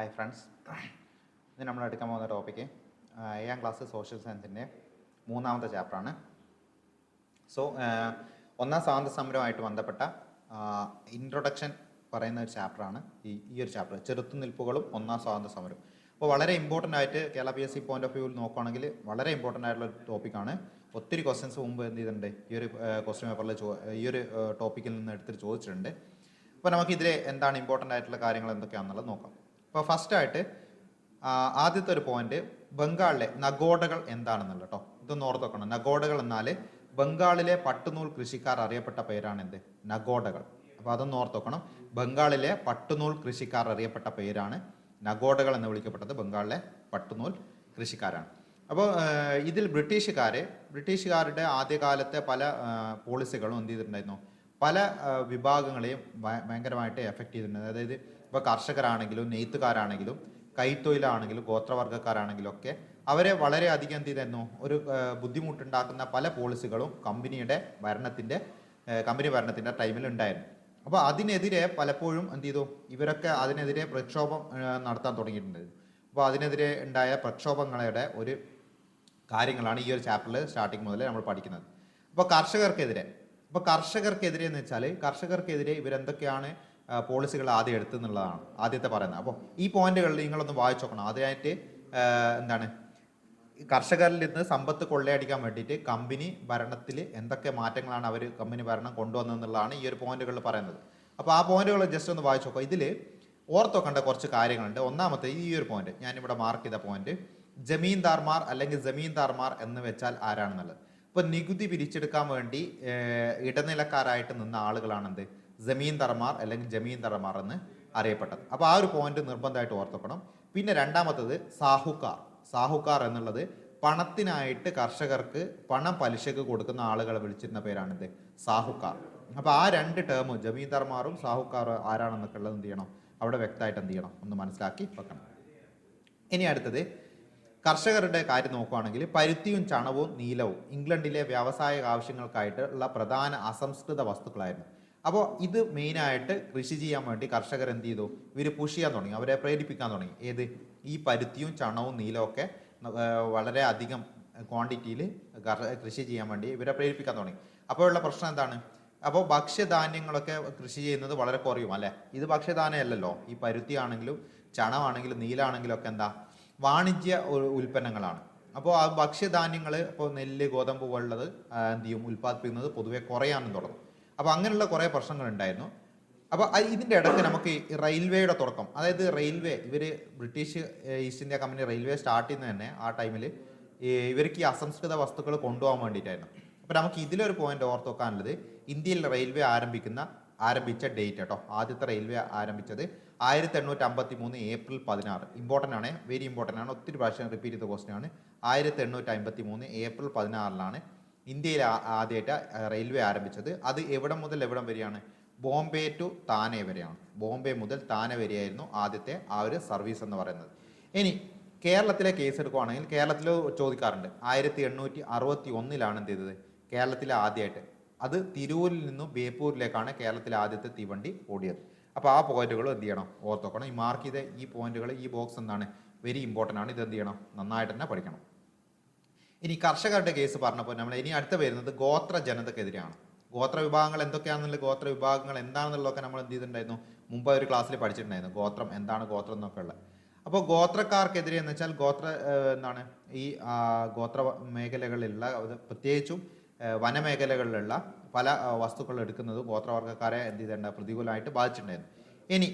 Hi friends, ഇത് നമ്മൾ എടുക്കാൻ പോകുന്ന ടോപ്പിക്ക് 7ാം ക്ലാസ് സോഷ്യൽ സയൻസിൻ്റെ 3ാമത്തെ ചാപ്റ്ററാണ്. സോ ഒന്നാം സ്വാതന്ത്ര്യ സമരവുമായിട്ട് ബന്ധപ്പെട്ട ഇൻട്രൊഡക്ഷൻ പറയുന്ന ഒരു ചാപ്റ്ററാണ് ഈ ഒരു ചാപ്റ്റർ, ചെറുത്തുനിൽപ്പുകളും ഒന്നാം സ്വാതന്ത്ര്യ സമരവും. അപ്പോൾ വളരെ ഇമ്പോർട്ടൻ്റ് ആയിട്ട് കേരള PSC പോയിന്റ് ഓഫ് വ്യൂവിൽ നോക്കുകയാണെങ്കിൽ വളരെ ഇമ്പോർട്ടൻ്റ് ആയിട്ടുള്ള ഒരു ടോപ്പിക്കാണ്. ഒത്തിരി ക്വസ്റ്റ്യൻസ് മുമ്പ് എന്ത് ചെയ്തിട്ടുണ്ട്, ഈ ഒരു ക്വസ്റ്റ്യൻ പേപ്പറിൽ ഈ ഒരു ടോപ്പിക്കിൽ നിന്ന് എടുത്തിട്ട് ചോദിച്ചിട്ടുണ്ട്. അപ്പോൾ നമുക്കിതിൽ എന്താണ് ഇമ്പോർട്ടൻ്റ് ആയിട്ടുള്ള കാര്യങ്ങൾ എന്തൊക്കെയാണെന്നുള്ളത് നോക്കാം. അപ്പോൾ ഫസ്റ്റായിട്ട് ആദ്യത്തെ ഒരു പോയിന്റ്, ബംഗാളിലെ നഗോഡകൾ എന്താണെന്നുള്ളത് കേട്ടോ. ഇതൊന്ന് ഓർത്ത് വെക്കണം. നഗോഡകൾ എന്നാൽ ബംഗാളിലെ പട്ടുനൂൽ കൃഷിക്കാർ അറിയപ്പെട്ട പേരാണ് എന്ത്, നഗോഡകൾ. അപ്പോൾ അതൊന്ന് ഓർത്ത് വെക്കണം. ബംഗാളിലെ പട്ടുനൂൽ കൃഷിക്കാർ അറിയപ്പെട്ട പേരാണ് നഗോഡകൾ എന്ന് വിളിക്കപ്പെട്ടത് ബംഗാളിലെ പട്ടുനൂൽ കൃഷിക്കാരാണ്. അപ്പോൾ ഇതിൽ ബ്രിട്ടീഷുകാരുടെ ആദ്യകാലത്തെ പല പോളിസികളും എന്ത് ചെയ്തിട്ടുണ്ടായിരുന്നു, പല വിഭാഗങ്ങളെയും ഭയങ്കരമായിട്ട് എഫക്റ്റ് ചെയ്തിട്ടുണ്ട്. അതായത് ഇപ്പോൾ കർഷകരാണെങ്കിലും നെയ്ത്തുകാരാണെങ്കിലും കൈത്തൊഴിലാണെങ്കിലും ഗോത്രവർഗ്ഗക്കാരാണെങ്കിലും ഒക്കെ അവരെ വളരെയധികം എന്ത് ചെയ്തിരുന്നു, ഒരു ബുദ്ധിമുട്ടുണ്ടാക്കുന്ന പല പോളിസികളും കമ്പനി ഭരണത്തിൻ്റെ ടൈമിൽ ഉണ്ടായിരുന്നു. അപ്പോൾ അതിനെതിരെ പലപ്പോഴും എന്ത് ചെയ്തു, ഇവരൊക്കെ അതിനെതിരെ പ്രക്ഷോഭം നടത്താൻ തുടങ്ങിയിട്ടുണ്ട്. അപ്പോൾ അതിനെതിരെ ഉണ്ടായ പ്രക്ഷോഭങ്ങളുടെ ഒരു കാര്യങ്ങളാണ് ഈ ഒരു ചാപ്റ്ററിൽ സ്റ്റാർട്ടിങ് മുതൽ നമ്മൾ പഠിക്കുന്നത്. അപ്പോൾ കർഷകർക്കെതിരെ എന്ന് വെച്ചാൽ കർഷകർക്കെതിരെ ഇവരെന്തൊക്കെയാണ് പോളിസികൾ ആദ്യം എടുത്തെന്നുള്ളതാണ് ആദ്യത്തെ പറയുന്നത്. അപ്പോൾ ഈ പോയിന്റുകളിൽ നിങ്ങളൊന്ന് വായിച്ചു നോക്കണം. ആദ്യമായിട്ട് എന്താണ്, കർഷകരിൽ നിന്ന് സമ്പത്ത് കൊള്ളയടിക്കാൻ വേണ്ടിയിട്ട് കമ്പനി ഭരണത്തിൽ എന്തൊക്കെ മാറ്റങ്ങളാണ് കമ്പനി ഭരണം കൊണ്ടുവന്നതെന്നുള്ളതാണ് ഈ ഒരു പോയിന്റുകളിൽ പറയുന്നത്. അപ്പോൾ ആ പോയിന്റുകൾ ജസ്റ്റ് ഒന്ന് വായിച്ചു നോക്കാം. ഇതിൽ ഓർത്ത് വെക്കേണ്ട കുറച്ച് കാര്യങ്ങളുണ്ട്. ഒന്നാമത്തെ ഈ ഒരു പോയിന്റ്, ഞാനിവിടെ മാർക്ക് ചെയ്ത പോയിന്റ്, ജമീന്ദാർമാർ അല്ലെങ്കിൽ ജമീന്ദാർമാർ എന്ന് വെച്ചാൽ ആരാണെന്നുള്ളത്. ഇപ്പോൾ നികുതി പിരിച്ചെടുക്കാൻ വേണ്ടി ഇടനിലക്കാരായിട്ട് നിന്ന ആളുകളാണെന്ത്, ജമീന്ദാർമാർ അല്ലെങ്കിൽ ജമീന്ദാർമാർ എന്ന് അറിയപ്പെട്ടത്. അപ്പോൾ ആ ഒരു പോയിന്റ് നിർബന്ധമായിട്ട് ഓർത്തുക്കണം. പിന്നെ രണ്ടാമത്തത് സാഹുക്കാർ എന്നുള്ളത് പണത്തിനായിട്ട് കർഷകർക്ക് പണം പലിശക്ക് കൊടുക്കുന്ന ആളുകളെ വിളിച്ചിരുന്ന പേരാണിത്, സാഹുക്കാർ. അപ്പോൾ ആ രണ്ട് ടേം, ജമീന്ദാർമാരും സാഹുക്കാരും ആരാണെന്നൊക്കെ ഉള്ളത് എന്ത് ചെയ്യണം, അവിടെ വ്യക്തമായിട്ട് എന്ത് ചെയ്യണം, ഒന്ന് മനസ്സിലാക്കി വെക്കണം. ഇനി അടുത്തത് കർഷകരുടെ കാര്യം നോക്കുകയാണെങ്കിൽ പരുത്തിയും ചണവും നീലവും ഇംഗ്ലണ്ടിലെ വ്യാവസായിക ആവശ്യങ്ങൾക്കായിട്ടുള്ള പ്രധാന അസംസ്കൃത വസ്തുക്കളായിരുന്നു. അപ്പോൾ ഇത് മെയിനായിട്ട് കൃഷി ചെയ്യാൻ വേണ്ടി കർഷകർ എന്ത് ചെയ്തു, ഇവർ പുഷ് ചെയ്യാൻ തുടങ്ങി, അവരെ പ്രേരിപ്പിക്കാൻ തുടങ്ങി. ഏത്, ഈ പരുത്തിയും ചണവും നീലവും ഒക്കെ വളരെ അധികം ക്വാണ്ടിറ്റിയിൽ കൃഷി ചെയ്യാൻ വേണ്ടി ഇവരെ പ്രേരിപ്പിക്കാൻ തുടങ്ങി. അപ്പോഴുള്ള പ്രശ്നം എന്താണ്, അപ്പോൾ ഭക്ഷ്യധാന്യങ്ങളൊക്കെ കൃഷി ചെയ്യുന്നത് വളരെ കുറയും അല്ലേ. ഇത് ഭക്ഷ്യധാന്യമല്ലല്ലോ, ഈ പരുത്തി ആണെങ്കിലും ചണമാണെങ്കിലും നീലാണെങ്കിലും ഒക്കെ എന്താ, വാണിജ്യ ഉൽപ്പന്നങ്ങളാണ്. അപ്പോൾ ആ ഭക്ഷ്യധാന്യങ്ങൾ, ഇപ്പോൾ നെല്ല് ഗോതമ്പ് പോലുള്ളത് എന്ത് ചെയ്യും, ഉൽപ്പാദിപ്പിക്കുന്നത് പൊതുവെ കുറയാനും തുടങ്ങും. അപ്പോൾ അങ്ങനെയുള്ള കുറേ പ്രശ്നങ്ങളുണ്ടായിരുന്നു. അപ്പോൾ ഇതിൻ്റെ ഇടയ്ക്ക് നമുക്ക് റെയിൽവേയുടെ തുടക്കം, അതായത് railway, British east India company railway start ചെയ്യുന്നത് തന്നെ ആ ടൈമിൽ ഇവർക്ക് ഈ അസംസ്കൃത വസ്തുക്കൾ കൊണ്ടുപോകാൻ വേണ്ടിയിട്ടായിരുന്നു. അപ്പോൾ നമുക്ക് ഇതിലൊരു പോയിന്റ് ഓർത്ത് വെക്കാനുള്ളത്, ഇന്ത്യയിൽ റെയിൽവേ ആരംഭിച്ച ഡേറ്റ് കേട്ടോ. ആദ്യത്തെ റെയിൽവേ ആരംഭിച്ചത് 1853 ഏപ്രിൽ 16. ഇമ്പോർട്ടൻ്റ് ആണ്, വെരി ഇമ്പോർട്ടൻ്റ് ആണ്, ഒത്തിരി പ്രാവശ്യം റിപ്പീറ്റ് ചെയ്ത ക്വസ്റ്റ്യൻ ആണ്. 1853 ഏപ്രിൽ 16 ഇന്ത്യയിൽ ആദ്യമായിട്ട് റെയിൽവേ ആരംഭിച്ചത്. അത് എവിടം മുതൽ എവിടം വരെയാണ്, ബോംബെ ടു താനെ വരെയാണ്. ബോംബെ മുതൽ താനെ വരെയായിരുന്നു ആദ്യത്തെ ആ ഒരു സർവീസ് എന്ന് പറയുന്നത്. ഇനി കേരളത്തിലെ കേസ് എടുക്കുകയാണെങ്കിൽ കേരളത്തിൽ ചോദിക്കാറുണ്ട്, 1861 എന്ത് ചെയ്തത്, കേരളത്തിലെ ആദ്യമായിട്ട്, അത് തിരൂരിൽ നിന്നും ബേപ്പൂരിലേക്കാണ് കേരളത്തിലെ ആദ്യത്തെ തീവണ്ടി ഓടിയത്. അപ്പോൾ ആ പോയിന്റുകൾ എന്ത് ചെയ്യണം, ഓർത്ത് വെക്കണം. ഈ മാർക്ക് ചെയ്ത ഈ പോയിന്റുകൾ, ഈ ബോക്സ് എന്താണ്, വെരി ഇമ്പോർട്ടൻ്റ് ആണ്. ഇത് എന്ത് ചെയ്യണം, നന്നായിട്ട് തന്നെ പഠിക്കണം. ഇനി കർഷകരുടെ കേസ് പറഞ്ഞപ്പോൾ നമ്മൾ ഇനി അടുത്ത വരുന്നത് ഗോത്ര ജനതക്കെതിരെയാണ്. ഗോത്ര വിഭാഗങ്ങൾ എന്തൊക്കെയാണെന്നുള്ള, ഗോത്ര വിഭാഗങ്ങൾ എന്താണെന്നുള്ളതൊക്കെ നമ്മൾ എന്ത് ചെയ്തിട്ടുണ്ടായിരുന്നു, മുമ്പ് ഒരു ക്ലാസ്സിൽ പഠിച്ചിട്ടുണ്ടായിരുന്നു. ഗോത്രം എന്താണ്, ഗോത്രം എന്നൊക്കെ ഉള്ളത്. അപ്പോൾ ഗോത്രക്കാർക്കെതിരെ എന്ന് വെച്ചാൽ എന്താണ്, ഈ ഗോത്ര മേഖലകളിലുള്ള പ്രത്യേകിച്ചും വനമേഖലകളിലുള്ള പല വസ്തുക്കൾ എടുക്കുന്നത് ഗോത്രവർഗ്ഗക്കാരെ എന്ത് ചെയ്തിട്ടുണ്ട്, പ്രതികൂലമായിട്ട് ബാധിച്ചിട്ടുണ്ടായിരുന്നു. ഇനി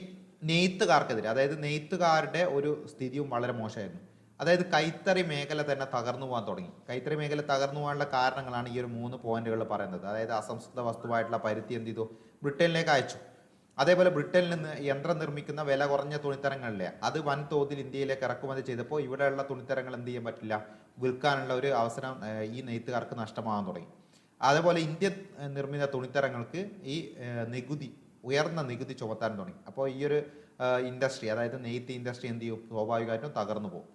നെയ്ത്തുകാർക്കെതിരെ, അതായത് നെയ്ത്തുകാരുടെ ഒരു സ്ഥിതിയും വളരെ മോശമായിരുന്നു. അതായത് കൈത്തറി മേഖല തന്നെ തകർന്നു പോകാൻ തുടങ്ങി. കൈത്തറി മേഖല തകർന്നു പോകാനുള്ള കാരണങ്ങളാണ് ഈ ഒരു 3 പോയിന്റുകൾ പറയുന്നത്. അതായത് അസംസ്കൃത വസ്തുവായിട്ടുള്ള പരുത്തി എന്ത് ചെയ്തു, ബ്രിട്ടനിലേക്ക് അയച്ചു. അതേപോലെ ബ്രിട്ടനിൽ നിന്ന് യന്ത്രം നിർമ്മിക്കുന്ന വില കുറഞ്ഞ തുണിത്തരങ്ങളിലെ അത് വൻതോതിൽ ഇന്ത്യയിലേക്ക് ഇറക്കുമതി ചെയ്തപ്പോൾ ഇവിടെയുള്ള തുണിത്തരങ്ങൾ എന്ത് ചെയ്യാൻ പറ്റില്ല, വിൽക്കാനുള്ള ഒരു അവസരം ഈ നെയ്ത്തുകാർക്ക് നഷ്ടമാകാൻ തുടങ്ങി. അതേപോലെ ഇന്ത്യൻ നിർമ്മിത തുണിത്തരങ്ങൾക്ക് ഈ ഉയർന്ന നികുതി ചുമത്താൻ തുടങ്ങി. അപ്പോൾ ഈ ഒരു ഇൻഡസ്ട്രി, അതായത് നെയ്ത്ത് ഇൻഡസ്ട്രി എന്ത് ചെയ്യും, സ്വാഭാവികമായിട്ടും തകർന്നു പോകും.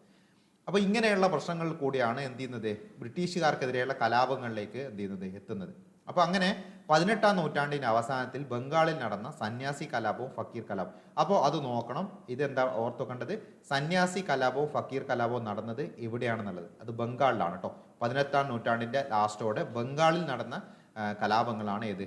അപ്പോൾ ഇങ്ങനെയുള്ള പ്രശ്നങ്ങൾ കൂടിയാണ് എന്ത് ചെയ്യുന്നത്, ബ്രിട്ടീഷുകാർക്കെതിരെയുള്ള കലാപങ്ങളിലേക്ക് എന്ത് ചെയ്യുന്നത്, എത്തുന്നത്. അപ്പോൾ അങ്ങനെ 18-ാം നൂറ്റാണ്ടിൻ്റെ അവസാനത്തിൽ ബംഗാളിൽ നടന്ന സന്യാസി കലാപവും ഫക്കീർ കലാപവും. അപ്പോൾ അത് നോക്കണം, ഇതെന്താ ഓർത്തുക്കേണ്ടത്, സന്യാസി കലാപവും ഫക്കീർ കലാപവും നടന്നത് എവിടെയാണെന്നുള്ളത്, അത് ബംഗാളിലാണ് കേട്ടോ. 18-ാം നൂറ്റാണ്ടിൻ്റെ ലാസ്റ്റോടെ ബംഗാളിൽ നടന്ന കലാപങ്ങളാണ് ഏത്,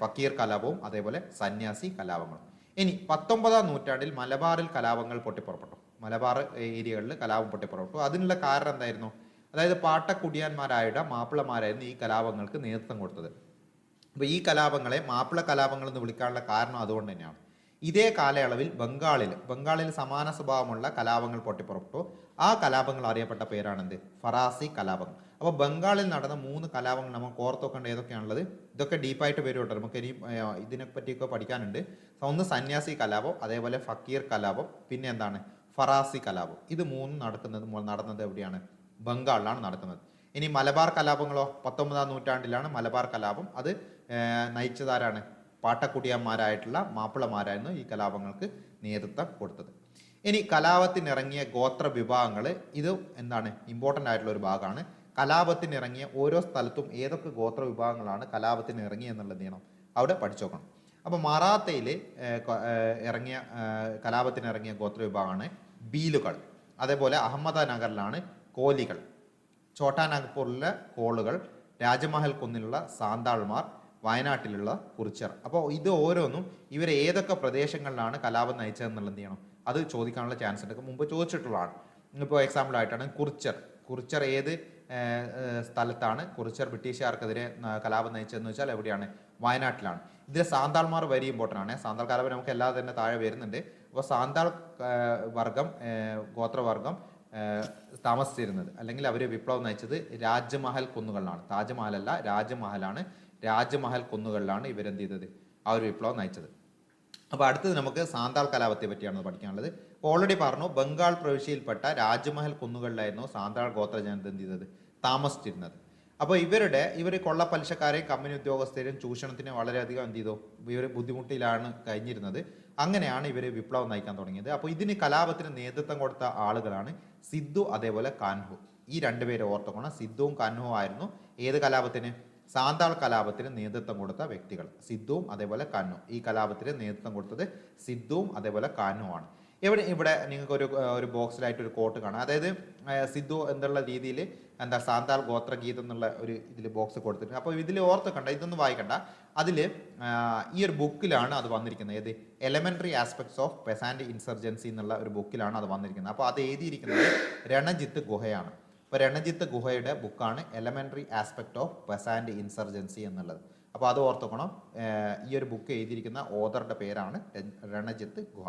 ഫക്കീർ കലാപവും അതേപോലെ സന്യാസി കലാപങ്ങളും. ഇനി 19-ാം നൂറ്റാണ്ടിൽ മലബാറിൽ കലാപങ്ങൾ പൊട്ടിപ്പുറപ്പെട്ടു. മലബാർ ഏരിയകളിൽ കലാപം പൊട്ടിപ്പുറപ്പെട്ടു. അതിനുള്ള കാരണം എന്തായിരുന്നു? അതായത് പാട്ടക്കുടിയാന്മാരായ മാപ്പിളമാരായിരുന്നു ഈ കലാപങ്ങൾക്ക് നേതൃത്വം കൊടുത്തത്. അപ്പോൾ ഈ കലാപങ്ങളെ മാപ്പിള കലാപങ്ങൾ എന്ന് വിളിക്കാനുള്ള കാരണം അതുകൊണ്ട് തന്നെയാണ്. ഇതേ കാലയളവിൽ ബംഗാളിൽ സമാന സ്വഭാവമുള്ള കലാപങ്ങൾ പൊട്ടിപ്പുറപ്പെട്ടു. ആ കലാപങ്ങൾ അറിയപ്പെട്ട പേരാണെന്ത്, ഫറാസി കലാപങ്ങൾ. അപ്പോൾ ബംഗാളിൽ നടന്ന 3 കലാപങ്ങൾ നമുക്ക് ഓർത്തോക്കേണ്ട ഏതൊക്കെയാണുള്ളത്, ഇതൊക്കെ ഡീപ്പായിട്ട് വരും കേട്ടോ, നമുക്ക് ഇനി ഇതിനെ പറ്റിയൊക്കെ പഠിക്കാനുണ്ട്. ഒന്ന് സന്യാസി കലാപം, അതേപോലെ ഫക്കീർ കലാപം, പിന്നെ എന്താണ് ഫറാസി കലാപം. ഇത് 3 നടന്നത് എവിടെയാണ്, ബംഗാളിലാണ് നടക്കുന്നത്. ഇനി മലബാർ കലാപങ്ങളോ, 19-ാം നൂറ്റാണ്ടിലാണ് മലബാർ കലാപം. അത് നയിച്ചതാരാണ്, പാട്ടക്കുടിയന്മാരായിട്ടുള്ള മാപ്പിളമാരായിരുന്നു ഈ കലാപങ്ങൾക്ക് നേതൃത്വം കൊടുത്തത്. ഇനി കലാപത്തിനിറങ്ങിയ ഗോത്ര വിഭാഗങ്ങൾ, ഇത് എന്താണ് ഇമ്പോർട്ടൻ്റ് ആയിട്ടുള്ള ഒരു ഭാഗമാണ്. കലാപത്തിനിറങ്ങിയ ഓരോ സ്ഥലത്തും ഏതൊക്കെ ഗോത്ര വിഭാഗങ്ങളാണ് കലാപത്തിന് ഇറങ്ങി എന്നുള്ളത് ചെയ്യണം, അവിടെ പഠിച്ചു നോക്കണം. അപ്പോൾ മറാത്തയിൽ കലാപത്തിനിറങ്ങിയ ഗോത്ര വിഭാഗമാണ് ബീലുകൾ. അതേപോലെ അഹമ്മദനഗറിലാണ് കോലികൾ, ഛോട്ടാനാഗ്പൂരിലെ കോളുകൾ, രാജമഹൽ കുന്നിലുള്ള സാന്താൾമാർ, വയനാട്ടിലുള്ള കുറിച്ചർ. അപ്പോൾ ഇത് ഓരോന്നും ഇവർ ഏതൊക്കെ പ്രദേശങ്ങളിലാണ് കലാപം നയിച്ചതെന്നുള്ളത് ചെയ്യണം, അത് ചോദിക്കാനുള്ള ചാൻസ് ഉണ്ട്. മുമ്പ് ചോദിച്ചിട്ടുള്ളതാണ്. ഇപ്പോൾ എക്സാമ്പിൾ ആയിട്ടാണ് കുറിച്ചർ ഏത് സ്ഥലത്താണ് കുറിച്ചർ ബ്രിട്ടീഷുകാർക്കെതിരെ കലാപം നയിച്ചതെന്ന് വെച്ചാൽ എവിടെയാണ്, വയനാട്ടിലാണ്. ഇതിൽ സാന്താൾമാർ വെരി ഇമ്പോർട്ടൻ്റ് ആണ്. സാന്താൾ കലാപം നമുക്ക് എല്ലാതെ തന്നെ താഴെ വരുന്നുണ്ട്. അപ്പോൾ സാന്താൾ വർഗം, ഗോത്രവർഗം താമസിച്ചിരുന്നത് അല്ലെങ്കിൽ അവർ വിപ്ലവം നയിച്ചത് രാജ്മഹൽ കുന്നുകളിലാണ്. താജ്മഹൽ അല്ല, രാജ്മഹലാണ്. രാജ്മഹൽ കുന്നുകളിലാണ് ഇവരെന്ത് ചെയ്തത്, ആ ഒരു വിപ്ലവം നയിച്ചത്. അപ്പോൾ അടുത്തത് നമുക്ക് സാന്താൾ കലാപത്തെ പറ്റിയാണ് പഠിക്കാനുള്ളത്. ഓൾറെഡി പറഞ്ഞു, ബംഗാൾ പ്രവിശ്യയിൽപ്പെട്ട രാജ്മഹൽ കുന്നുകളിലായിരുന്നു സാന്താൾ ഗോത്ര ജനത എന്ത് ചെയ്തത്, താമസിച്ചിരുന്നത്. അപ്പോൾ ഇവർ കൊള്ളപ്പലിശക്കാരെയും കമ്പനി ഉദ്യോഗസ്ഥരെയും ചൂഷണത്തിന് വളരെയധികം എന്ത് ചെയ്തു, ഇവർ ബുദ്ധിമുട്ടിലാണ് കഴിഞ്ഞിരുന്നത്. അങ്ങനെയാണ് ഇവർ വിപ്ലവം നയിക്കാൻ തുടങ്ങിയത്. അപ്പോൾ ഇതിന് കലാപത്തിന് നേതൃത്വം കൊടുത്ത ആളുകളാണ് സിദ്ധു അതേപോലെ കാൻഹു. ഈ 2 പേരെ ഓർത്തോക്കണം. സിദ്ധുവും കാൻഹുവും ആയിരുന്നു ഏത് കലാപത്തിന്, സാന്താൾ കലാപത്തിന് നേതൃത്വം കൊടുത്ത വ്യക്തികൾ. സിദ്ധുവും അതേപോലെ കാൻഹു. ഈ കലാപത്തിന് നേതൃത്വം കൊടുത്തത് സിദ്ധുവും അതേപോലെ കാൻഹുവാണ്. ഇവിടെ നിങ്ങൾക്ക് ഒരു ബോക്സിലായിട്ട് ഒരു കോട്ട് കാണാം. അതായത് സിദ്ധു എന്നുള്ള രീതിയിൽ എന്താ സാന്താൾ ഗോത്രഗീതം എന്നുള്ള ഒരു ഇതിൽ ബോക്സ് കൊടുത്തിട്ടുണ്ട്. അപ്പോൾ ഇതിൽ ഓർത്തുക്കണ്ട, ഇതൊന്നും വായിക്കണ്ട. അതിൽ ഈ ഒരു ബുക്കിലാണ് അത് വന്നിരിക്കുന്നത്. ഏത്, എലമെന്ററി ആസ്പെക്ട്സ് ഓഫ് പെസാൻഡ് ഇൻസർജൻസി എന്നുള്ള ഒരു ബുക്കിലാണ് അത് വന്നിരിക്കുന്നത്. അപ്പോൾ അത് എഴുതിയിരിക്കുന്നത് രണജിത്ത് ഗുഹയാണ്. അപ്പോൾ രണജിത്ത് ഗുഹയുടെ ബുക്കാണ് എലമെന്ററി ആസ്പെക്ട് ഓഫ് പെസാൻഡ് ഇൻസർജൻസി എന്നുള്ളത്. അപ്പോൾ അത് ഓർത്തുക്കണം. ഈ ഒരു ബുക്ക് എഴുതിയിരിക്കുന്ന ഓഥറുടെ പേരാണ് രണജിത്ത് ഗുഹ.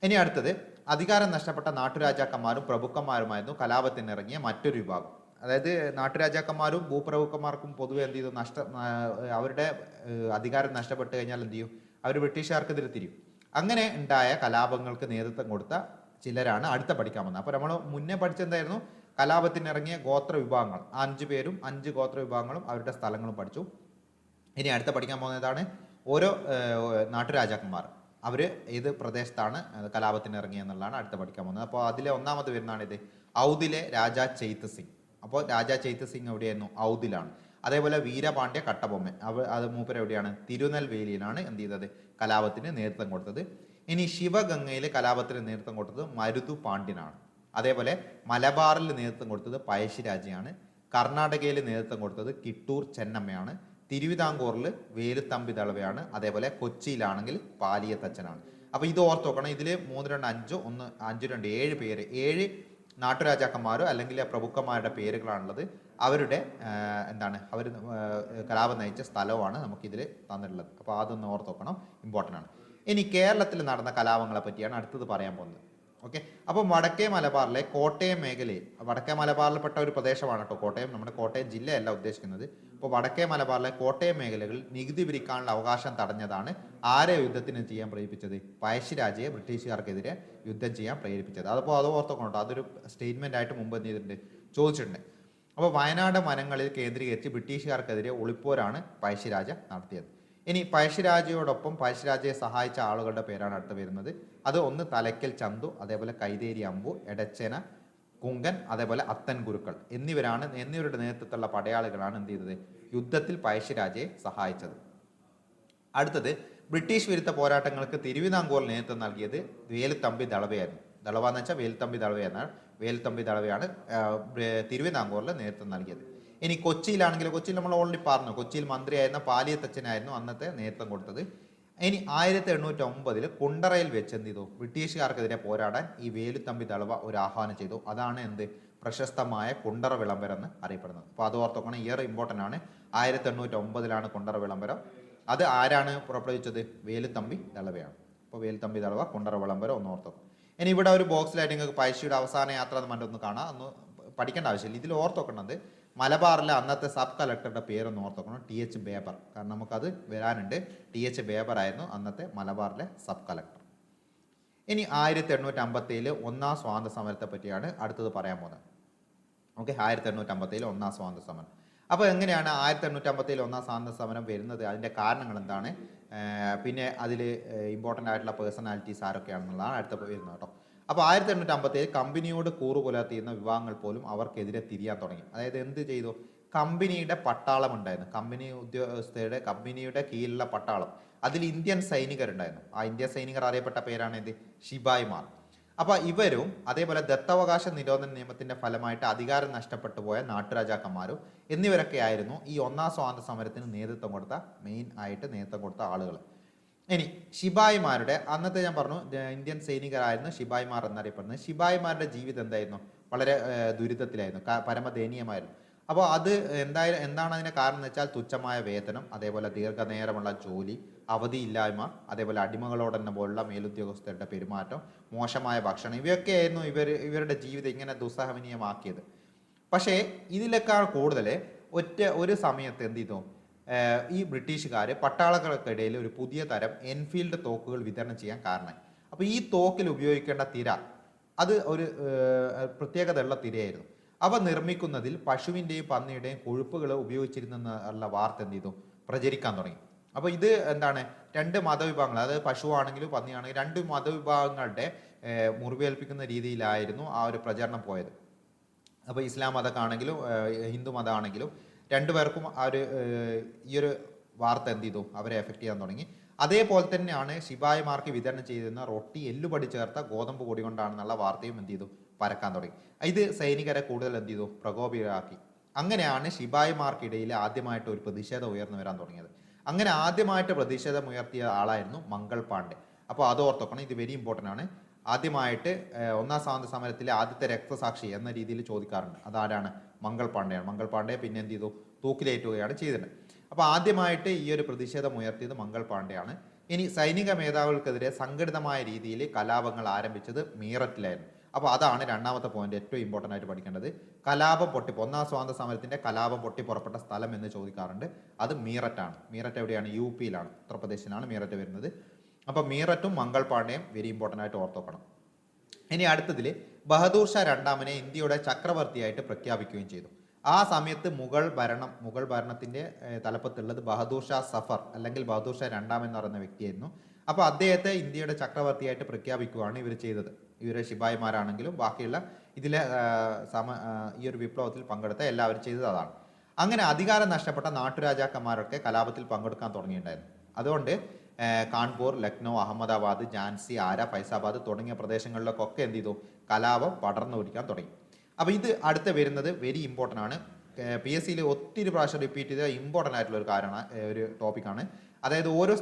ഇനി അടുത്തത്, അധികാരം നഷ്ടപ്പെട്ട നാട്ടുരാജാക്കന്മാരും പ്രഭുക്കന്മാരുമായിരുന്നു കലാപത്തിനിറങ്ങിയ മറ്റൊരു വിഭാഗം. അതായത് നാട്ടുരാജാക്കന്മാരും ഭൂപ്രഭുക്കന്മാർക്കും പൊതുവെ എന്ത് ചെയ്തു, അവരുടെ അധികാരം നഷ്ടപ്പെട്ട് കഴിഞ്ഞാൽ എന്ത് ചെയ്യും, അവർ ബ്രിട്ടീഷുകാർക്കെതിരെ തിരിയും. അങ്ങനെ ഉണ്ടായ കലാപങ്ങൾക്ക് നേതൃത്വം കൊടുത്ത ചിലരാണ് അടുത്ത പഠിക്കാൻ വന്നത്. അപ്പോൾ നമ്മൾ മുന്നേ പഠിച്ചെന്തായിരുന്നു, കലാപത്തിനിറങ്ങിയ ഗോത്ര വിഭാഗങ്ങൾ, 5 പേരും 5 ഗോത്ര വിഭാഗങ്ങളും അവരുടെ സ്ഥലങ്ങളും പഠിച്ചു. ഇനി അടുത്ത പഠിക്കാൻ പോകുന്നതാണ് ഓരോ നാട്ടുരാജാക്കന്മാർ, അവർ ഏത് പ്രദേശത്താണ് കലാപത്തിന് ഇറങ്ങിയെന്നുള്ളതാണ് അടുത്ത പഠിക്കാൻ പോകുന്നത്. അപ്പോൾ അതിലെ ഒന്നാമത് വരുന്നതാണ് ഇത്, ഔദിലെ രാജാ ചെയ്ത് സിംഗ്. അപ്പോൾ രാജാ ചെയ്ത് സിംഗ് എവിടെയായിരുന്നു, ഔദിലാണ്. അതേപോലെ വീരപാണ്ഡ്യ കട്ടബൊമ്മൻ, അത് മൂപ്പർ എവിടെയാണ്, തിരുനെൽവേലിയിലാണ് എന്ത് ചെയ്തത്, കലാപത്തിന് നേതൃത്വം കൊടുത്തത്. ഇനി ശിവഗംഗയിൽ കലാപത്തിന് നേതൃത്വം കൊടുത്തത് മരുതു പാണ്ഡ്യനാണ്. അതേപോലെ മലബാറിൽ നേതൃത്വം കൊടുത്തത് പഴശ്ശിരാജയാണ്. കർണാടകയിൽ നേതൃത്വം കൊടുത്തത് കിട്ടൂർ ചെന്നമ്മയാണ്. തിരുവിതാംകൂറിൽ വേലുത്തമ്പി ദളവയാണ്. അതേപോലെ കൊച്ചിയിലാണെങ്കിൽ പാലിയത്തച്ഛനാണ്. അപ്പോൾ ഇത് ഓർത്ത് നോക്കണം. ഇതിൽ 3, 2, 5, 1, 5, 2, 7 പേര്, 7 നാട്ടുരാജാക്കന്മാരോ അല്ലെങ്കിൽ പ്രഭുക്കന്മാരുടെ പേരുകളാണുള്ളത്. അവരുടെ അവർ കലാപം നയിച്ച സ്ഥലവുമാണ് നമുക്കിതിൽ തന്നിട്ടുള്ളത്. അപ്പോൾ അതൊന്ന് ഓർത്ത് നോക്കണം, ഇമ്പോർട്ടൻ്റ് ആണ്. ഇനി കേരളത്തിൽ നടന്ന കലാപങ്ങളെ പറ്റിയാണ് അടുത്തത് പറയാൻ പോകുന്നത്. ഓക്കെ, അപ്പോൾ വടക്കേ മലബാറിലെ കോട്ടയം മേഖലയിൽ, വടക്കേ മലബാറിൽപ്പെട്ട ഒരു പ്രദേശമാണ് കേട്ടോ കോട്ടയം, നമ്മുടെ കോട്ടയം ജില്ലയല്ല ഉദ്ദേശിക്കുന്നത്. അപ്പോൾ വടക്കേ മലബാറിലെ കോട്ടയം മേഖലകളിൽ നികുതി പിരിക്കാനുള്ള അവകാശം തടഞ്ഞതാണ് ആരെ യുദ്ധത്തിന് ചെയ്യാൻ പ്രേരിപ്പിച്ചത്, പഴശ്ശിരാജയെ ബ്രിട്ടീഷുകാർക്കെതിരെ യുദ്ധം ചെയ്യാൻ പ്രേരിപ്പിച്ചത്. അതിപ്പോൾ അത് ഓർത്തോട്ടോ, അതൊരു സ്റ്റേറ്റ്മെന്റ് ആയിട്ട് മുമ്പ് എന്ത് ചെയ്തിട്ടുണ്ട്, ചോദിച്ചിട്ടുണ്ട്. അപ്പോൾ വയനാട് വനങ്ങളിൽ കേന്ദ്രീകരിച്ച് ബ്രിട്ടീഷുകാർക്കെതിരെ ഒളിപ്പോരാണ് പഴശ്ശിരാജ നടത്തിയത്. ഇനി പഴശ്ശിരാജയോടൊപ്പം പഴശ്ശിരാജയെ സഹായിച്ച ആളുകളുടെ പേരാണ് അടുത്ത് വരുന്നത്. അത് ഒന്ന് തലയ്ക്കൽ ചന്തു, അതേപോലെ കൈതേരി അമ്പു, എടച്ചേന കുങ്കൻ, അതേപോലെ അത്തൻ ഗുരുക്കൾ എന്നിവരുടെ നേതൃത്വത്തിലുള്ള പടയാളികളാണ് എന്ത് ചെയ്തത്, യുദ്ധത്തിൽ പഴശ്ശിരാജയെ സഹായിച്ചത്. അടുത്തത് ബ്രിട്ടീഷ് വിരുദ്ധ പോരാട്ടങ്ങൾക്ക് തിരുവിതാംകൂറിൽ നേതൃത്വം നൽകിയത് വേലുത്തമ്പി ദളവയായിരുന്നു. ദളവ എന്ന് വെച്ചാൽ വേലുത്തമ്പി ദളവയാണ്. വേലുത്തമ്പി ദളവയാണ് തിരുവിതാംകൂറിൽ നേതൃത്വം നൽകിയത്. ഇനി കൊച്ചിയിൽ നമ്മൾ ഓൾറെഡി പറഞ്ഞു, കൊച്ചിയിൽ മന്ത്രിയായിരുന്ന പാലിയത്തച്ഛനായിരുന്നു അന്നത്തെ നേതൃത്വം കൊടുത്തത്. ഇനി 1809 കുണ്ടറയിൽ വെച്ച് എന്ത് ചെയ്തു, ബ്രിട്ടീഷുകാർക്കെതിരെ പോരാടാൻ ഈ വേലുത്തമ്പി ദളവ ഒരു ആഹ്വാനം ചെയ്തു. അതാണ് എന്ത്, പ്രശസ്തമായ കുണ്ടറ വിളംബരം എന്ന് അറിയപ്പെടുന്നത്. അപ്പോൾ അത് ഓർത്തോക്കണം, ഇയർ ഇമ്പോർട്ടൻ്റ് ആണ്. 1809 കുണ്ടറ വിളംബരം. അത് ആരാണ് പുറപ്പെടുവിച്ചത്? വേലുത്തമ്പി ദളവയാണ്. അപ്പോൾ വേലുത്തമ്പി ദളവ കുണ്ടറ വിളംബരം ഒന്ന് ഓർത്തോക്കും. ഇനി ഇവിടെ ഒരു ബോക്സിലായിട്ട് നിങ്ങൾക്ക് പഴശ്ശിയുടെ അവസാന യാത്ര എന്ന് പറഞ്ഞൊന്ന് കാണാം. ഒന്ന് പഠിക്കേണ്ട ആവശ്യമില്ല. ഇതിൽ ഓർത്തോക്കേണ്ടത് മലബാറിലെ അന്നത്തെ സബ് കളക്ടറുടെ പേരൊന്ന് ഓർത്തോക്കണം, TH ബേബർ. കാരണം നമുക്കത് വരാനുണ്ട്. TH ബേബർ ആയിരുന്നു അന്നത്തെ മലബാറിലെ സബ് കളക്ടർ. ഇനി 1857 ഒന്നാം സ്വാതന്ത്ര്യ സമരത്തെ പറ്റിയാണ് അടുത്തത് പറയാൻ പോകുന്നത്. ഓക്കെ, 1857 ഒന്നാം സ്വാതന്ത്ര്യ സമരം. അപ്പോൾ എങ്ങനെയാണ് 1857 ഒന്നാം സ്വാതന്ത്ര്യ സമരം വരുന്നത്, അതിൻ്റെ കാരണങ്ങൾ എന്താണ്, പിന്നെ അതിൽ ഇമ്പോർട്ടൻ്റ് ആയിട്ടുള്ള പേഴ്സണാലിറ്റീസ് ആരൊക്കെയാണെന്നുള്ളതാണ് അടുത്ത വരുന്നത് കേട്ടോ. അപ്പോൾ 1857 കമ്പനിയോട് കൂറു പുലർത്തിയിരുന്ന വിഭാഗങ്ങൾ പോലും അവർക്കെതിരെ തിരിയാൻ തുടങ്ങി. അതായത് എന്ത് ചെയ്തു, കമ്പനിയുടെ പട്ടാളം ഉണ്ടായിരുന്നു, കമ്പനി ഉദ്യോഗസ്ഥരുടെ കമ്പനിയുടെ കീഴിലുള്ള പട്ടാളം, അതിൽ ഇന്ത്യൻ സൈനികരുണ്ടായിരുന്നു. ആ ഇന്ത്യൻ സൈനികർ അറിയപ്പെട്ട പേരാണ് എന്ത്, ശിപായിമാർ. അപ്പോൾ ഇവരും അതേപോലെ ദത്തവകാശ നിരോധന നിയമത്തിന്റെ ഫലമായിട്ട് അധികാരം നഷ്ടപ്പെട്ടു പോയ നാട്ടുരാജാക്കന്മാരും എന്നിവരൊക്കെ ആയിരുന്നു ഈ ഒന്നാം സ്വാതന്ത്ര്യ സമരത്തിന് നേതൃത്വം കൊടുത്ത ആളുകൾ. ഇനി ശിപായിമാരുടെ, അന്നത്തെ ഞാൻ പറഞ്ഞു ഇന്ത്യൻ സൈനികരായിരുന്നു ശിപായിമാർ എന്നറിയപ്പെടുന്നത്. ശിപായിമാരുടെ ജീവിതം എന്തായിരുന്നു, വളരെ ദുരിതത്തിലായിരുന്നു, പരമദയനീയമായിരുന്നു. അപ്പോൾ അത് എന്താണ് അതിന് കാരണം എന്ന് വെച്ചാൽ തുച്ഛമായ വേതനം, അതേപോലെ ദീർഘനേരമുള്ള ജോലി, അവധിയില്ലായ്മ, അതേപോലെ അടിമകളോടെന്ന പോലുള്ള മേലുദ്യോഗസ്ഥരുടെ പെരുമാറ്റം, മോശമായ ഭക്ഷണം, ഇവയൊക്കെയായിരുന്നു ഇവരുടെ ജീവിതം ഇങ്ങനെ ദുസ്സഹനീയമാക്കിയത്. പക്ഷേ ഇതിനേക്കാൾ കൂടുതൽ ഒരു സമയത്ത് എന്ത് ചെയ്തു, ഈ ബ്രിട്ടീഷുകാർ പട്ടാളങ്ങൾക്കിടയിൽ ഒരു പുതിയ തരം എൻഫീൽഡ് തോക്കുകൾ വിതരണം ചെയ്യാൻ കാരണം. അപ്പോൾ ഈ തോക്കിൽ ഉപയോഗിക്കേണ്ട തിര അത് ഒരു പ്രത്യേകതയുള്ള തിരയായിരുന്നു. അവ നിർമ്മിക്കുന്നതിൽ പശുവിൻ്റെയും പന്നിയുടെയും കൊഴുപ്പുകൾ ഉപയോഗിച്ചിരുന്നുള്ള വാർത്ത എന്ത് ചെയ്തു, പ്രചരിക്കാൻ തുടങ്ങി. അപ്പോൾ ഇത് എന്താണ്, രണ്ട് മതവിഭാഗങ്ങൾ, അതായത് പശുവാണെങ്കിലും പന്നിയാണെങ്കിലും രണ്ട് മതവിഭാഗങ്ങളുടെ മുറിവേൽപ്പിക്കുന്ന രീതിയിലായിരുന്നു ആ ഒരു പ്രചരണം പോയത്. അപ്പോൾ ഇസ്ലാം മതമാണെങ്കിലും ഹിന്ദു മതമാണെങ്കിലും രണ്ടുപേർക്കും ആ ഒരു ഈ ഒരു വാർത്ത എന്ത് ചെയ്തു, അവരെ എഫക്റ്റ് ചെയ്യാൻ തുടങ്ങി. അതേപോലെ തന്നെയാണ് ശിപായിമാർക്ക് വിതരണം ചെയ്തിരുന്ന റൊട്ടി എല്ലുപടി ചേർത്ത ഗോതമ്പ് പൊടി കൊണ്ടാണെന്നുള്ള വാർത്തയും എന്ത് ചെയ്തു, പരക്കാൻ തുടങ്ങി. ഇത് സൈനികരെ കൂടുതൽ എന്ത് ചെയ്തു, പ്രകോപിതരാക്കി. അങ്ങനെയാണ് ശിപായിമാർക്കിടയിൽ ആദ്യമായിട്ട് ഒരു പ്രതിഷേധം ഉയർന്നു വരാൻ തുടങ്ങിയത്. അങ്ങനെ ആദ്യമായിട്ട് പ്രതിഷേധം ഉയർത്തിയ ആളായിരുന്നു മംഗൾ പാണ്ഡെ. അപ്പോൾ അത് ഓർത്തോക്കണം, ഇത് വെരി ഇമ്പോർട്ടൻ്റ് ആണ്. ആദ്യമായിട്ട് ഒന്നാം സ്വാതന്ത്ര്യ സമരത്തിലെ ആദ്യത്തെ രക്തസാക്ഷി എന്ന രീതിയിൽ ചോദിക്കാറുണ്ട്. അതാരാണ്? മംഗൾ പാണ്ഡെയാണ്. മംഗൾ പാണ്ഡെ പിന്നെ എന്ത് ചെയ്തു, തൂക്കിലേറ്റുകയാണ് ചെയ്തത്. അപ്പോൾ ആദ്യമായിട്ട് ഈ ഒരു പ്രതിഷേധം ഉയർത്തിയത് മംഗൾ പാണ്ഡെയാണ്. ഇനി സൈനിക മേധാവികൾക്കെതിരെ സംഘടിതമായ രീതിയിൽ കലാപങ്ങൾ ആരംഭിച്ചത് മീററ്റിലായിരുന്നു. അപ്പോൾ അതാണ് രണ്ടാമത്തെ പോയിന്റ്, ഏറ്റവും ഇമ്പോർട്ടൻ്റ് ആയിട്ട് പഠിക്കേണ്ടത്. കലാപം ഒന്നാം സ്വാതന്ത്ര്യ സമരത്തിന്റെ കലാപം പൊട്ടി പുറപ്പെട്ട സ്ഥലം എന്ന് ചോദിക്കാറുണ്ട്. അത് മീററ്റാണ്. മീററ്റ് എവിടെയാണ്? UP-യിലാണ്, ഉത്തർപ്രദേശിലാണ് മീററ്റ് വരുന്നത്. അപ്പോൾ മീററ്റും മംഗൾ പാണ്ഡെയും വെരി ഇമ്പോർട്ടൻ്റ് ആയിട്ട് ഓർത്തോക്കണം. ഇനി അടുത്തതിൽ ബഹദൂർ ഷാ രണ്ടാമനെ ഇന്ത്യയുടെ ചക്രവർത്തിയായിട്ട് പ്രഖ്യാപിക്കുകയും ചെയ്തു. ആ സമയത്ത് മുഗൾ ഭരണത്തിന്റെ തലപ്പത്തുള്ളത് ബഹദൂർ ഷാ സഫർ അല്ലെങ്കിൽ ബഹദൂർ ഷാ രണ്ടാമൻ എന്ന് പറയുന്ന വ്യക്തിയായിരുന്നു. അപ്പോൾ അദ്ദേഹത്തെ ഇന്ത്യയുടെ ചക്രവർത്തിയായിട്ട് പ്രഖ്യാപിക്കുകയാണ് ഇവർ ചെയ്തത്. ഇവരെ ശിപായിമാരാണെങ്കിലും ബാക്കിയുള്ള ഇതിലെ ഈ ഒരു വിപ്ലവത്തിൽ പങ്കെടുത്ത എല്ലാവരും ചെയ്തത് അതാണ്. അങ്ങനെ അധികാരം നഷ്ടപ്പെട്ട നാട്ടുരാജാക്കന്മാരൊക്കെ കലാപത്തിൽ പങ്കെടുക്കാൻ തുടങ്ങിയിട്ടുണ്ടായിരുന്നു. അതുകൊണ്ട് കാൺപൂർ, ലക്നൗ, അഹമ്മദാബാദ്, ഝാൻസി, ആര, ഫൈസാബാദ് തുടങ്ങിയ പ്രദേശങ്ങളിലൊക്കെ എന്ത് ചെയ്തു, കലാപം പടർന്നു പിടിക്കാൻ തുടങ്ങി. അപ്പോൾ ഇത് അടുത്ത വരുന്നത് വെരി ഇമ്പോർട്ടൻ്റ് ആണ്. PSC-യിൽ ഒത്തിരി പ്രാവശ്യം റിപ്പീറ്റ് ചെയ്ത ഇമ്പോർട്ടൻ്റ് ആയിട്ടുള്ള ഒരു ടോപ്പിക്കാണ്. അതായത് ഓരോ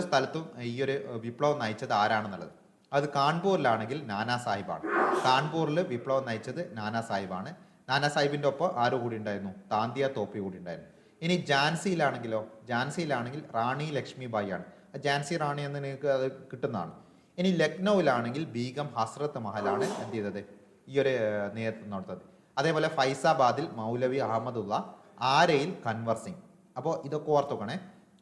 സ്ഥലത്തും ഈ ഒരു വിപ്ലവം നയിച്ചത് ആരാണെന്നുള്ളത്. അത് കാൺപൂരിലാണെങ്കിൽ നാനാ സാഹിബാണ്. കാൺപൂരിൽ വിപ്ലവം നയിച്ചത് നാനാ സാഹിബാണ്. നാനാ സാഹിബിൻ്റെ ഒപ്പം ആരും കൂടി ഉണ്ടായിരുന്നു? താന്തിയ തോപ്പി കൂടി ഉണ്ടായിരുന്നു. ഇനി ഝാൻസിയിലാണെങ്കിൽ റാണി ലക്ഷ്മിബായി ആണ്. ഝാൻസി റാണി എന്ന് നിങ്ങൾക്ക് അത് കിട്ടുന്നതാണ്. ഇനി ലക്നൌവിലാണെങ്കിൽ ബീഗം ഹസ്രത്ത് മഹലാണ് എന്ത് ചെയ്തത്, ഈ ഒരു നേതൃത്വം നടത്തത്. അതേപോലെ ഫൈസാബാദിൽ മൗലവി അഹമ്മദുള്ള, ആരയിൽ കൻവർ സിംഗ്. അപ്പോൾ ഇതൊക്കെ ഓർത്തോക്കണേ.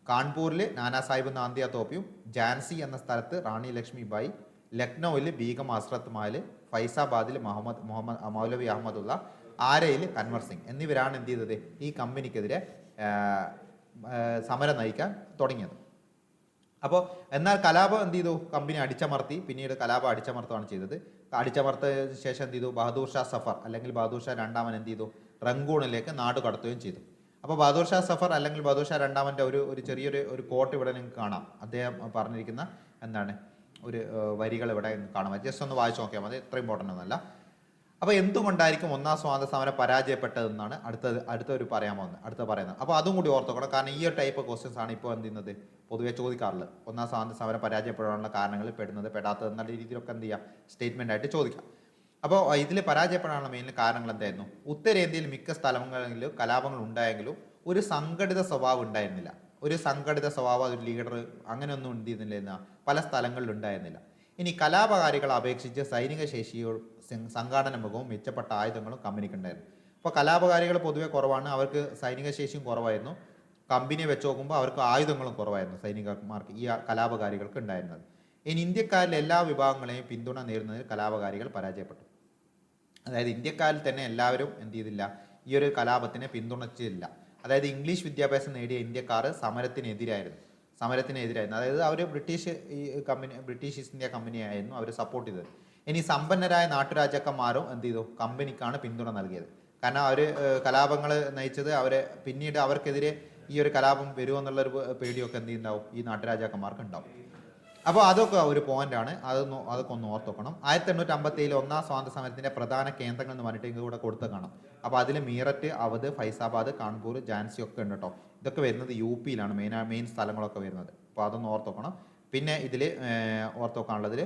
കാൺപൂരിൽ നാനാ സാഹിബ് താന്തിയ തോപ്പിയും, ഝാൻസി എന്ന സ്ഥലത്ത് റാണി ലക്ഷ്മിബായി, ലക്നൌവിൽ ബീഗം ഹസ്രത്ത് മഹൽ, ഫൈസാബാദിൽ മൗലവി അഹമ്മദുള്ള, ആരയിൽ കൻവർ സിംഗ് എന്നിവരാണ് എന്ത് ചെയ്തത്, ഈ കമ്പനിക്കെതിരെ സമരം നയിക്കാൻ തുടങ്ങിയത്. അപ്പോൾ എന്നാൽ കലാപം എന്ത് ചെയ്തു, കമ്പനി അടിച്ചമർത്തി. പിന്നീട് കലാപം അടിച്ചമർത്തുകയാണ് ചെയ്തത്. അടിച്ചമർത്തിയതിനു ശേഷം എന്ത് ചെയ്തു, ബഹദൂർ ഷാ സഫർ അല്ലെങ്കിൽ ബഹദൂർ ഷാ രണ്ടാമൻ എന്ത് ചെയ്തു, റങ്കൂണിലേക്ക് നാട് കടത്തുകയും ചെയ്തു. അപ്പോൾ ബഹദൂർ ഷാ സഫർ അല്ലെങ്കിൽ ബഹദൂർ ഷാ രണ്ടാമൻ്റെ ഒരു ചെറിയൊരു കോട്ട് ഇവിടെ നിങ്ങൾക്ക് കാണാം. അദ്ദേഹം പറഞ്ഞിരിക്കുന്ന എന്താണ് ഒരു വരികൾ ഇവിടെ കാണാം. ജസ്റ്റ് ഒന്ന് വായിച്ചു നോക്കിയാൽ മതി, ഇത്ര ഇമ്പോർട്ടൻ്റ് ഒന്നല്ല. അപ്പോൾ എന്തുകൊണ്ടായിരിക്കും ഒന്നാം സ്വാതന്ത്ര്യ സമരം പരാജയപ്പെട്ടതെന്നാണ് അടുത്ത പറയുന്നത്. അപ്പോൾ അതും കൂടി ഓർത്തോക്കണം, കാരണം ഈ ഒരു ടൈപ്പ് ക്വസ്റ്റ്യൻസ് ആണ് ഇപ്പോൾ എന്ത് ചെയ്യുന്നത് പൊതുവെ ചോദിക്കാറുള്ളത്. ഒന്നാം സ്വാതന്ത്ര്യ സമരം പരാജയപ്പെടാനുള്ള കാരണങ്ങൾ പെടാത്തത് എന്നുള്ള രീതിയിലൊക്കെ എന്ത് ചെയ്യാം സ്റ്റേറ്റ്മെൻ്റ് ആയിട്ട് ചോദിക്കാം. അപ്പോൾ ഇതിൽ പരാജയപ്പെടാനുള്ള മെയിൻ കാരണങ്ങൾ എന്തായിരുന്നു? ഉത്തരേന്ത്യയിൽ മിക്ക സ്ഥലങ്ങളിലും കലാപങ്ങൾ ഉണ്ടായെങ്കിലും ഒരു സംഘടിത സ്വഭാവം ഉണ്ടായിരുന്നില്ല. ഒരു ലീഡർ അങ്ങനെയൊന്നും ഉണ്ടായിരുന്നില്ല, പല സ്ഥലങ്ങളിലും ഉണ്ടായിരുന്നില്ല. ഇനി കലാപകാരികളെ അപേക്ഷിച്ച് സൈനിക ശേഷിയോ സംഘാടന മുഖവും മെച്ചപ്പെട്ട ആയുധങ്ങളും കമ്പനിക്കുണ്ടായിരുന്നു. അപ്പോൾ കലാപകാരികൾ പൊതുവെ കുറവാണ്, അവർക്ക് സൈനിക ശേഷിയും കുറവായിരുന്നു. കമ്പനിയെ വെച്ച് നോക്കുമ്പോൾ അവർക്ക് ആയുധങ്ങളും കുറവായിരുന്നു സൈനികന്മാർക്ക്, ഈ കലാപകാരികൾക്ക് ഉണ്ടായിരുന്നത്. ഇനി ഇന്ത്യക്കാരിലെ എല്ലാ വിഭാഗങ്ങളെയും പിന്തുണ നേടുന്നതിൽ കലാപകാരികൾ പരാജയപ്പെട്ടു. അതായത് ഇന്ത്യക്കാരിൽ തന്നെ എല്ലാവരും എന്ത് ചെയ്തില്ല, ഈ ഒരു കലാപത്തിനെ പിന്തുണച്ചില്ല. അതായത് ഇംഗ്ലീഷ് വിദ്യാഭ്യാസം നേടിയ ഇന്ത്യക്കാർ സമരത്തിനെതിരായിരുന്നു. അതായത് അവർ ബ്രിട്ടീഷ് ഈസ്റ്റ് ഇന്ത്യ കമ്പനിയായിരുന്നു അവർ സപ്പോർട്ട് ചെയ്തത്. ഇനി സമ്പന്നരായ നാട്ടുരാജാക്കന്മാരും എന്ത് ചെയ്തു, കമ്പനിക്കാണ് പിന്തുണ നൽകിയത്. കാരണം അവർ കലാപങ്ങൾ നയിച്ചത് പിന്നീട് അവർക്കെതിരെ ഈ ഒരു കലാപം വരുമെന്നുള്ളൊരു പേടിയൊക്കെ എന്ത് ചെയ്യുന്നുണ്ടാവും, ഈ നാട്ടുരാജാക്കന്മാർക്ക് ഉണ്ടാവും. അപ്പോൾ അതൊക്കെ ഒരു പോയിന്റാണ്, അതൊക്കെ ഒന്ന് ഓർത്ത് വെക്കണം. 1857 ഒന്നാം സ്വാതന്ത്ര്യ സമരത്തിന്റെ പ്രധാന കേന്ദ്രങ്ങൾ എന്ന് പറഞ്ഞിട്ട് ഇവിടെ കൊടുത്ത് കാണാം. അപ്പോൾ അതിൽ മീററ്റ്, അവധ്, ഫൈസാബാദ്, കാൺപൂർ, ഝാൻസി ഒക്കെ ഉണ്ട് കേട്ടോ. ഇതൊക്കെ വരുന്നത് UP-യിലാണ് മെയിൻ സ്ഥലങ്ങളൊക്കെ വരുന്നത്. അപ്പോൾ അതൊന്ന് ഓർത്ത് വെക്കണം. പിന്നെ ഇതിൽ ഓർത്ത് വെക്കാനുള്ളതിൽ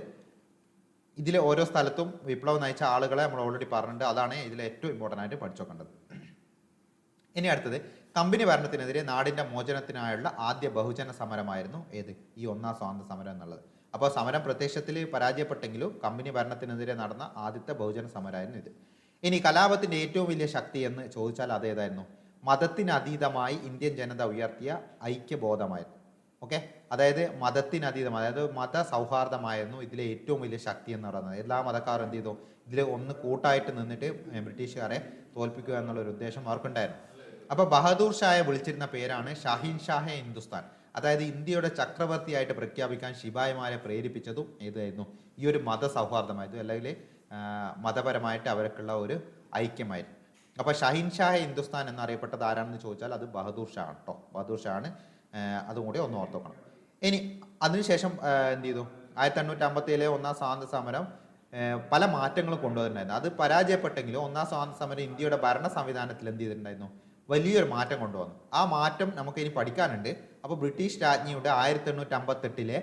ഇതിൽ ഓരോ സ്ഥലത്തും വിപ്ലവം നയിച്ച ആളുകളെ നമ്മൾ ഓൾറെഡി പറഞ്ഞിട്ടുണ്ട്. അതാണ് ഇതിൽ ഏറ്റവും ഇമ്പോർട്ടൻ്റ് ആയിട്ട് പഠിച്ചു വെക്കേണ്ടത്. ഇനി അടുത്തത്, കമ്പനി ഭരണത്തിനെതിരെ നാടിൻ്റെ മോചനത്തിനായുള്ള ആദ്യ ബഹുജന സമരമായിരുന്നു ഏത്? ഈ ഒന്നാം സ്വാതന്ത്ര്യ സമരം എന്നുള്ളത്. അപ്പോൾ സമരം പ്രത്യക്ഷത്തിൽ പരാജയപ്പെട്ടെങ്കിലും കമ്പനി ഭരണത്തിനെതിരെ നടന്ന ആദ്യത്തെ ബഹുജന സമരമായിരുന്നു ഇത്. ഇനി കലാപത്തിൻ്റെ ഏറ്റവും വലിയ ശക്തി എന്ന് ചോദിച്ചാൽ അതേതായിരുന്നു? മതത്തിനതീതമായി ഇന്ത്യൻ ജനത ഉയർത്തിയ ഐക്യബോധമായിരുന്നു. ഓക്കെ, അതായത് മതത്തിനതീതം, അതായത് മത സൗഹാർദ്ദമായിരുന്നു ഇതിലെ ഏറ്റവും വലിയ ശക്തി എന്ന് പറയുന്നത്. എല്ലാ മതക്കാരും എന്ത് ചെയ്തു, ഇതിൽ ഒന്ന് കൂട്ടായിട്ട് നിന്നിട്ട് ബ്രിട്ടീഷുകാരെ തോൽപ്പിക്കുക എന്നുള്ളൊരു ഉദ്ദേശം അവർക്കുണ്ടായിരുന്നു. അപ്പോൾ ബഹദൂർ ഷായെ വിളിച്ചിരുന്ന പേരാണ് ഷാഹിൻ ഷാഹെ ഹിന്ദുസ്ഥാൻ. അതായത് ഇന്ത്യയുടെ ചക്രവർത്തിയായിട്ട് പ്രഖ്യാപിക്കാൻ ശിപായിമാരെ പ്രേരിപ്പിച്ചതും ഏതായിരുന്നു? ഈ ഒരു മത സൗഹാർദ്ദമായിരുന്നു, അല്ലെങ്കിൽ മതപരമായിട്ട് അവർക്കുള്ള ഒരു ഐക്യമായിരുന്നു. അപ്പോൾ ഷാഹിൻ ഷാഹെ ഹിന്ദുസ്ഥാൻ എന്നറിയപ്പെട്ടത് ആരാണെന്ന് ചോദിച്ചാൽ അത് ബഹദൂർ ഷാ ആണ് കേട്ടോ. ബഹദൂർ ഷാ ആണ്. അതും കൂടി ഒന്ന് ഓർത്ത് വെക്കണം. ഇനി അതിനുശേഷം എന്ത് ചെയ്തു? 1857 ഒന്നാം സ്വാതന്ത്ര്യ സമരം പല മാറ്റങ്ങളും കൊണ്ടുവന്നിട്ടുണ്ടായിരുന്നു. അത് പരാജയപ്പെട്ടെങ്കിലും ഒന്നാം സ്വാതന്ത്ര്യ സമരം ഇന്ത്യയുടെ ഭരണ സംവിധാനത്തിൽ എന്ത് ചെയ്തിട്ടുണ്ടായിരുന്നു? വലിയൊരു മാറ്റം കൊണ്ടുവന്നു. ആ മാറ്റം നമുക്ക് ഇനി പഠിക്കാനുണ്ട്. അപ്പോൾ ബ്രിട്ടീഷ് രാജ്ഞിയുടെ 1858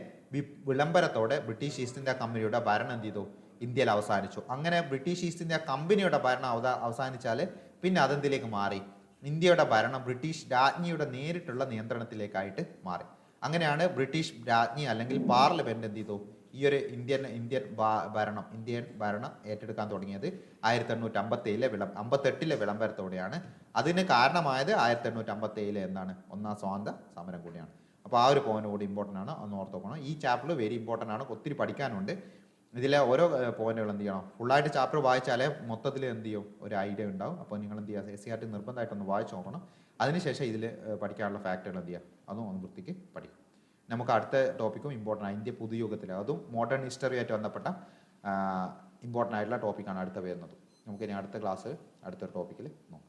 വിളംബരത്തോടെ ബ്രിട്ടീഷ് ഈസ്റ്റ് ഇന്ത്യ കമ്പനിയുടെ ഭരണം എന്ത് ചെയ്തു? ഇന്ത്യയിൽ അവസാനിച്ചു. അങ്ങനെ ബ്രിട്ടീഷ് ഈസ്റ്റ് ഇന്ത്യ കമ്പനിയുടെ ഭരണം അവസാനിച്ചാൽ പിന്നെ അതെന്തിലേക്ക് മാറി? ഇന്ത്യയുടെ ഭരണം ബ്രിട്ടീഷ് രാജ്ഞിയുടെ നേരിട്ടുള്ള നിയന്ത്രണത്തിലേക്കായിട്ട് മാറി. അങ്ങനെയാണ് ബ്രിട്ടീഷ് രാജ്ഞി അല്ലെങ്കിൽ പാർലമെന്റ് എന്ത് ചെയ്തു? ഈ ഒരു ഇന്ത്യൻ ഭരണം ഏറ്റെടുക്കാൻ തുടങ്ങിയത് 1858 വിളംബരത്തോടെയാണ്. അതിന് കാരണമായത് 1857 എന്താണ്? ഒന്നാം സ്വാതന്ത്ര്യ സമരം കൂടിയാണ്. അപ്പോൾ ആ ഒരു പോയിന്റ് കൂടി ഇമ്പോർട്ടൻ്റ് ആണ്, ഒന്ന് ഓർത്ത് നോക്കണം. ഈ ചാപ്റ്റർ വെരി ഇമ്പോർട്ടൻ്റ് ആണ്, ഒത്തിരി പഠിക്കാനുണ്ട്. ഇതിലെ ഓരോ പോയിന്റുകൾ എന്ത് ചെയ്യണം, ഫുള്ളായിട്ട് ചാപ്റ്റർ വായിച്ചാലേ മൊത്തത്തിൽ എന്ത് ചെയ്യും ഒരു ഐഡിയ ഉണ്ടാവും. അപ്പോൾ നിങ്ങൾ എന്ത് ചെയ്യുക, SCRT നിർബന്ധമായിട്ടൊന്ന് വായിച്ച് നോക്കണം. അതിനുശേഷം ഇതിൽ പഠിക്കാനുള്ള ഫാക്ടറുകൾ എന്ത് ചെയ്യുക, അതും ഒന്ന് വൃത്തിക്ക് പഠിക്കും. നമുക്ക് അടുത്ത ടോപ്പിക്കും ഇമ്പോർട്ടൻ്റ് ആണ്, ഇന്ത്യ പുതുയുഗത്തിൽ, അതും മോഡേൺ ഹിസ്റ്ററിയായിട്ട് ബന്ധപ്പെട്ട ഇമ്പോർട്ടൻ്റ് ആയിട്ടുള്ള ടോപ്പിക്കാണ് അടുത്ത വരുന്നത്. നമുക്കിനി അടുത്ത ക്ലാസ് അടുത്തൊരു ടോപ്പിക്കിൽ നോക്കാം.